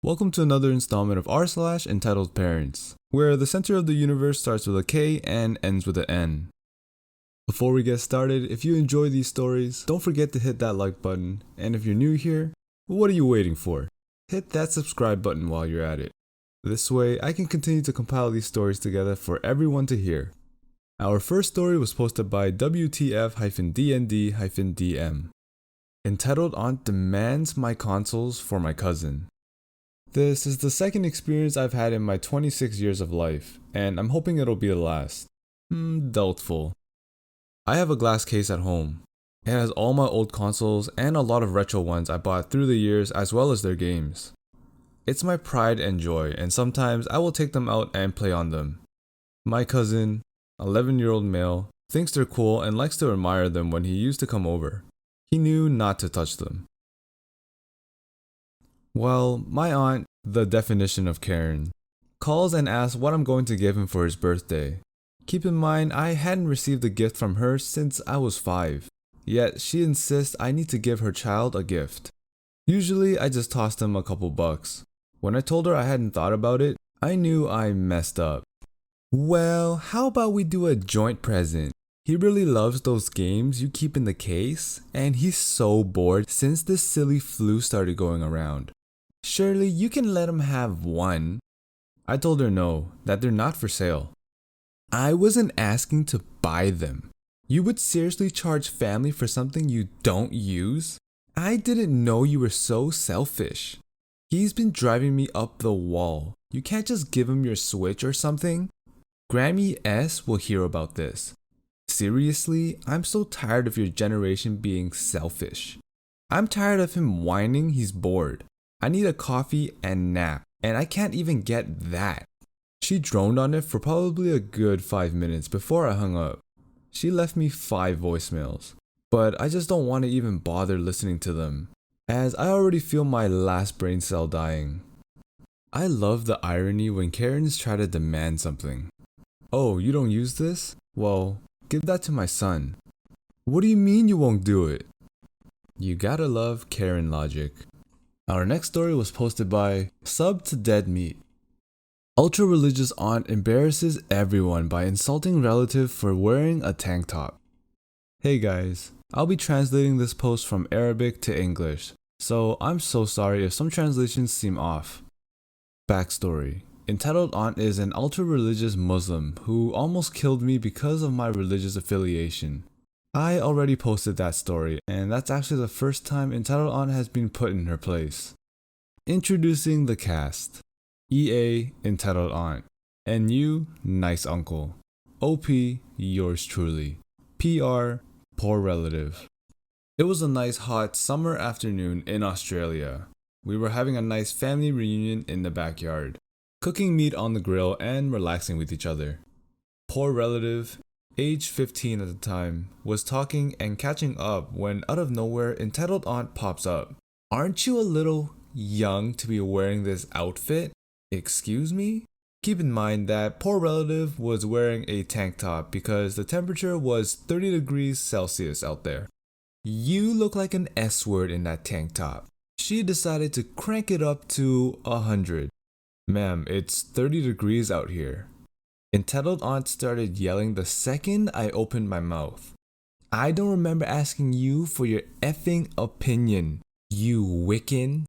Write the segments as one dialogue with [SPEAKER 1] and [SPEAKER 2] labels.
[SPEAKER 1] Welcome to another installment of Entitled Parents, where the center of the universe starts with a K and ends with an N. Before we get started, if you enjoy these stories, don't forget to hit that like button, and if you're new here, what are you waiting for? Hit that subscribe button while you're at it. This way, I can continue to compile these stories together for everyone to hear. Our first story was posted by WTF-DND-DM. Entitled Aunt Demands My Consoles for My Cousin. This is the second experience I've had in my 26 years of life, and I'm hoping it'll be the last. Doubtful. I have a glass case at home. It has all my old consoles and a lot of retro ones I bought through the years as well as their games. It's my pride and joy, and sometimes I will take them out and play on them. My cousin, 11-year-old male, thinks they're cool and likes to admire them when he used to come over. He knew not to touch them. Well, my aunt, the definition of Karen, calls and asks what I'm going to give him for his birthday. Keep in mind, I hadn't received a gift from her since I was 5, yet she insists I need to give her child a gift. Usually, I just tossed him a couple bucks. When I told her I hadn't thought about it, I knew I messed up. Well, how about we do a joint present? He really loves those games you keep in the case, and he's so bored since this silly flu started going around. Surely you can let him have one. I told her no, that they're not for sale. I wasn't asking to buy them. You would seriously charge family for something you don't use? I didn't know you were so selfish. He's been driving me up the wall. You can't just give him your Switch or something? Grammy S will hear about this. Seriously, I'm so tired of your generation being selfish. I'm tired of him whining he's bored. I need a coffee and nap, and I can't even get that. She droned on it for probably a good 5 minutes before I hung up. She left me 5 voicemails, but I just don't want to even bother listening to them, as I already feel my last brain cell dying. I love the irony when Karens try to demand something. Oh, you don't use this? Well, give that to my son. What do you mean you won't do it? You gotta love Karen logic. Our next story was posted by Sub to Dead Meat. UltraReligious aunt embarrasses everyone by insulting relative for wearing a tank top. Hey guys, I'll be translating this post from Arabic to English, so I'm so sorry if some translations seem off. Backstory. Entitled Aunt is an ultra-religious Muslim who almost killed me because of my religious affiliation. I already posted that story, and that's actually the first time Entitled Aunt has been put in her place. Introducing the cast. EA, Entitled Aunt. NU, Nice Uncle. OP, yours truly. PR, poor relative. It was a nice hot summer afternoon in Australia. We were having a nice family reunion in the backyard, cooking meat on the grill and relaxing with each other. Poor relative, age 15 at the time, was talking and catching up when out of nowhere Entitled Aunt pops up. Aren't you a little young to be wearing this outfit? Excuse me? Keep in mind that poor relative was wearing a tank top because the temperature was 30 degrees Celsius out there. You look like an S word in that tank top. She decided to crank it up to 100. Ma'am, it's 30 degrees out here. Entitled Aunt started yelling the second I opened my mouth. I don't remember asking you for your effing opinion, you Wiccan.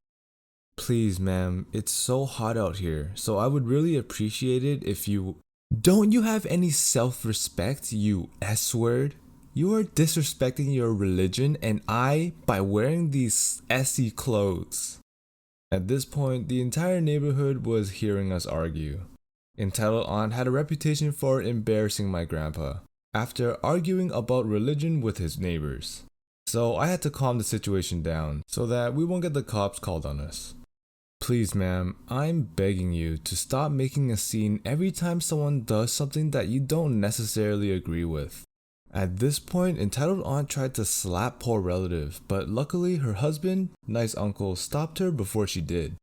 [SPEAKER 1] Please, ma'am, it's so hot out here, so I would really appreciate it if you... Don't you have any self-respect, you S-word? You are disrespecting your religion and I by wearing these S-y clothes. At this point, the entire neighborhood was hearing us argue. Entitled Aunt had a reputation for embarrassing my grandpa after arguing about religion with his neighbors. So I had to calm the situation down so that we won't get the cops called on us. Please ma'am, I'm begging you to stop making a scene every time someone does something that you don't necessarily agree with. At this point, Entitled Aunt tried to slap poor relative, but luckily her husband, Nice Uncle, stopped her before she did.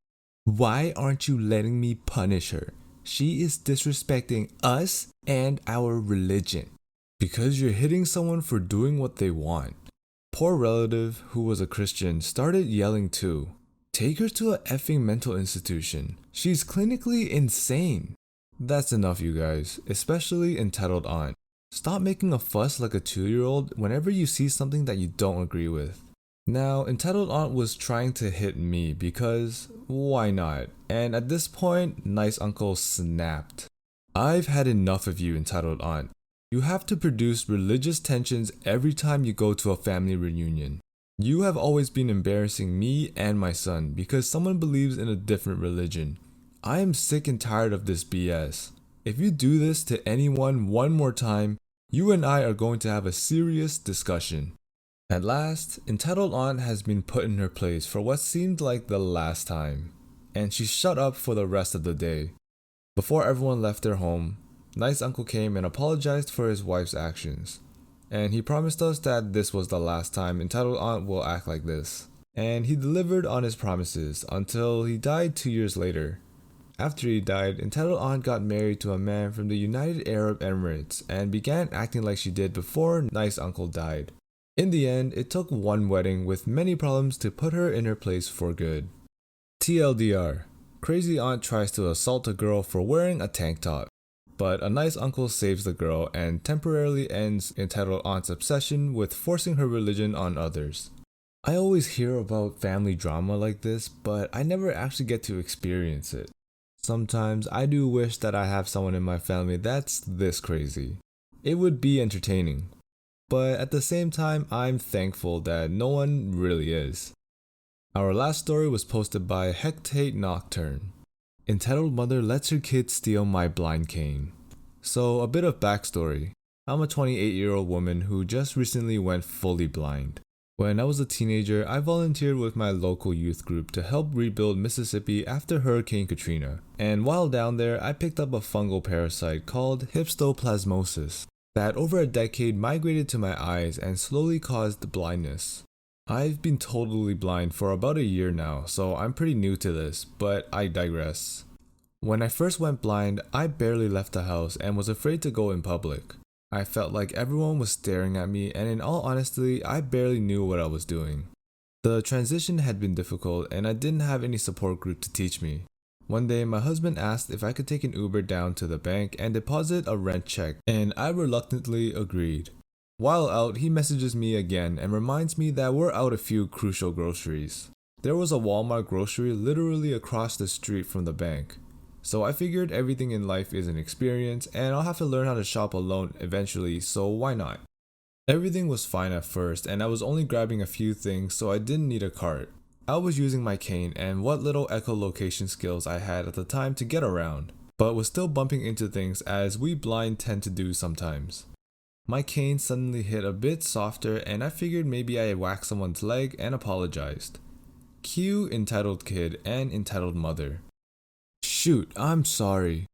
[SPEAKER 1] Why aren't you letting me punish her? She is disrespecting us and our religion. Because you're hitting someone for doing what they want. Poor relative, who was a Christian, started yelling too. Take her to a effing mental institution. She's clinically insane. That's enough, you guys, especially entitled aunt. Stop making a fuss like a 2-year-old whenever you see something that you don't agree with. Now, entitled aunt was trying to hit me because why not? And at this point, nice uncle snapped. I've had enough of you, entitled aunt. You have to produce religious tensions every time you go to a family reunion. You have always been embarrassing me and my son because someone believes in a different religion. I am sick and tired of this BS. If you do this to anyone one more time, you and I are going to have a serious discussion. At last, entitled aunt has been put in her place for what seemed like the last time, and she shut up for the rest of the day. Before everyone left their home, nice uncle came and apologized for his wife's actions. And he promised us that this was the last time entitled aunt will act like this. And he delivered on his promises until he died 2 years later. After he died, entitled aunt got married to a man from the United Arab Emirates and began acting like she did before nice uncle died. In the end, it took one wedding with many problems to put her in her place for good. TLDR: crazy aunt tries to assault a girl for wearing a tank top. But a nice uncle saves the girl and temporarily ends entitled aunt's obsession with forcing her religion on others. I always hear about family drama like this, but I never actually get to experience it. Sometimes I do wish that I have someone in my family that's this crazy. It would be entertaining. But at the same time, I'm thankful that no one really is. Our last story was posted by Hectate Nocturne. Entitled mother lets her kid steal my blind cane. So a bit of backstory. I'm a 28-year-old woman who just recently went fully blind. When I was a teenager, I volunteered with my local youth group to help rebuild Mississippi after Hurricane Katrina. And while down there, I picked up a fungal parasite called histoplasmosis that over a decade migrated to my eyes and slowly caused blindness. I've been totally blind for about a year now, so I'm pretty new to this, but I digress. When I first went blind, I barely left the house and was afraid to go in public. I felt like everyone was staring at me, and in all honesty, I barely knew what I was doing. The transition had been difficult and I didn't have any support group to teach me. One day, my husband asked if I could take an Uber down to the bank and deposit a rent check, and I reluctantly agreed. While out, he messages me again and reminds me that we're out a few crucial groceries. There was a Walmart grocery literally across the street from the bank. So I figured everything in life is an experience and I'll have to learn how to shop alone eventually, so why not? Everything was fine at first and I was only grabbing a few things, so I didn't need a cart. I was using my cane and what little echolocation skills I had at the time to get around, but was still bumping into things as we blind tend to do sometimes. My cane suddenly hit a bit softer and I figured maybe I had whacked someone's leg and apologized. Cue entitled kid and entitled mother. Shoot, I'm sorry.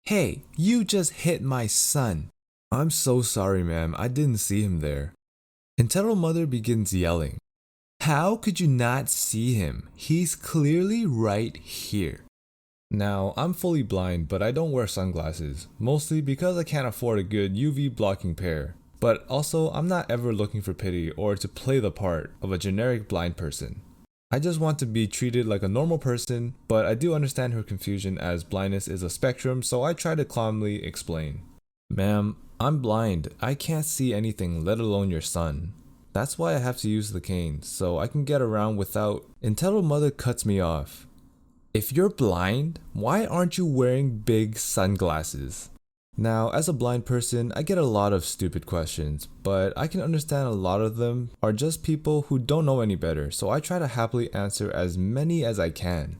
[SPEAKER 1] Hey, you just hit my son. I'm so sorry, ma'am, I didn't see him there. Entitled mother begins yelling. How could you not see him? He's clearly right here. Now, I'm fully blind, but I don't wear sunglasses, mostly because I can't afford a good UV blocking pair. But also, I'm not ever looking for pity or to play the part of a generic blind person. I just want to be treated like a normal person, but I do understand her confusion as blindness is a spectrum, so I try to calmly explain. Ma'am, I'm blind. I can't see anything, let alone your son. That's why I have to use the cane, so I can get around without... Entitled mother cuts me off. If you're blind, why aren't you wearing big sunglasses? Now, as a blind person, I get a lot of stupid questions, but I can understand a lot of them are just people who don't know any better, so I try to happily answer as many as I can.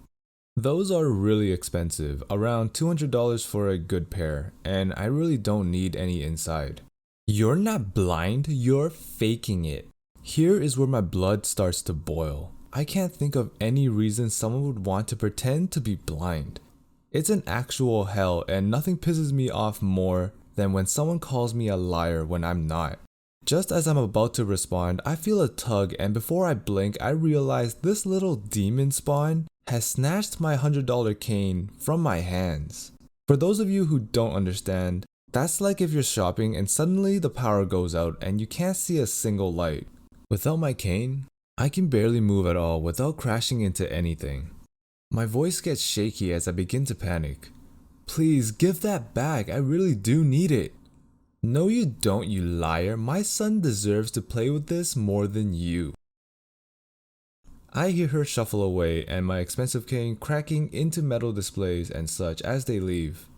[SPEAKER 1] Those are really expensive, around $200 for a good pair, and I really don't need any inside. You're not blind, you're faking it. Here is where my blood starts to boil. I can't think of any reason someone would want to pretend to be blind. It's an actual hell and nothing pisses me off more than when someone calls me a liar when I'm not. Just as I'm about to respond, I feel a tug and before I blink, I realize this little demon spawn has snatched my $100 cane from my hands. For those of you who don't understand, that's like if you're shopping and suddenly the power goes out and you can't see a single light. Without my cane, I can barely move at all without crashing into anything. My voice gets shaky as I begin to panic. Please give that back, I really do need it. No you don't, you liar, my son deserves to play with this more than you. I hear her shuffle away and my expensive cane cracking into metal displays and such as they leave.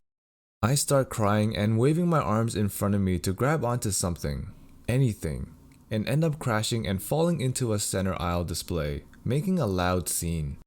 [SPEAKER 1] I start crying and waving my arms in front of me to grab onto something, anything, and end up crashing and falling into a center aisle display, making a loud scene.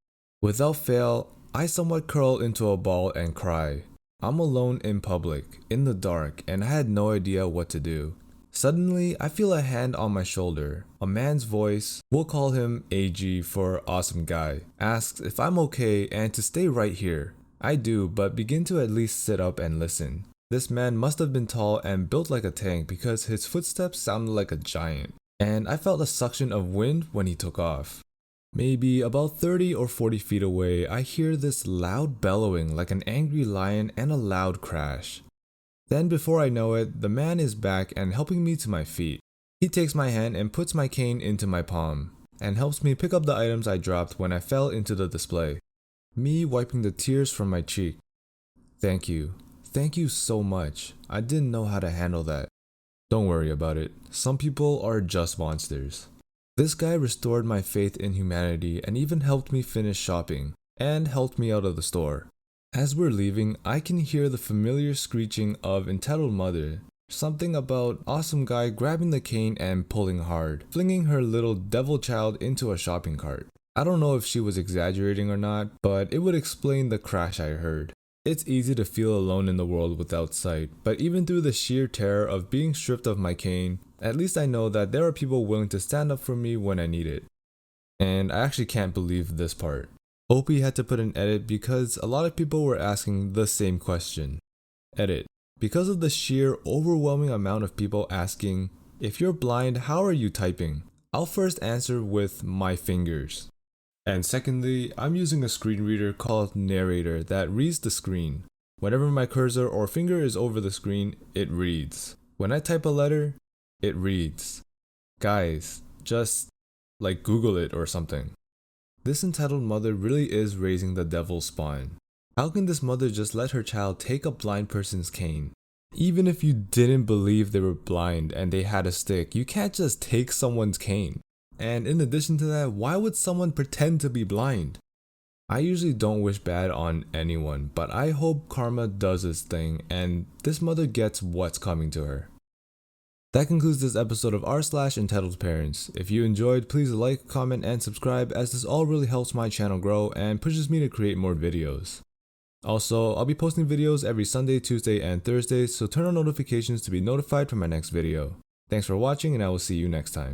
[SPEAKER 1] Without fail, I somewhat curl into a ball and cry. I'm alone in public, in the dark, and I had no idea what to do. Suddenly, I feel a hand on my shoulder. A man's voice, we'll call him AG for awesome guy, asks if I'm okay and to stay right here. I do, but begin to at least sit up and listen. This man must have been tall and built like a tank because his footsteps sounded like a giant, and I felt a suction of wind when he took off. Maybe about 30 or 40 feet away, I hear this loud bellowing like an angry lion and a loud crash. Then before I know it, the man is back and helping me to my feet. He takes my hand and puts my cane into my palm, and helps me pick up the items I dropped when I fell into the display. Me wiping the tears from my cheek. Thank you. Thank you so much. I didn't know how to handle that. Don't worry about it. Some people are just monsters. This guy restored my faith in humanity and even helped me finish shopping, and helped me out of the store. As we're leaving, I can hear the familiar screeching of entitled mother. Something about awesome guy grabbing the cane and pulling hard, flinging her little devil child into a shopping cart. I don't know if she was exaggerating or not, but it would explain the crash I heard. It's easy to feel alone in the world without sight, but even through the sheer terror of being stripped of my cane, at least I know that there are people willing to stand up for me when I need it. And I actually can't believe this part. Opie had to put an edit because a lot of people were asking the same question. Edit. Because of the sheer overwhelming amount of people asking, if you're blind, how are you typing? I'll first answer with my fingers. And secondly, I'm using a screen reader called Narrator that reads the screen. Whenever my cursor or finger is over the screen, it reads. When I type a letter, it reads. Guys, just like Google it or something. This entitled mother really is raising the devil's spawn. How can this mother just let her child take a blind person's cane? Even if you didn't believe they were blind and they had a stick, you can't just take someone's cane. And in addition to that, why would someone pretend to be blind? I usually don't wish bad on anyone, but I hope karma does its thing and this mother gets what's coming to her. That concludes this episode of r/Entitledparents. If you enjoyed, please like, comment, and subscribe as this all really helps my channel grow and pushes me to create more videos. Also, I'll be posting videos every Sunday, Tuesday, and Thursday, so turn on notifications to be notified for my next video. Thanks for watching and I will see you next time.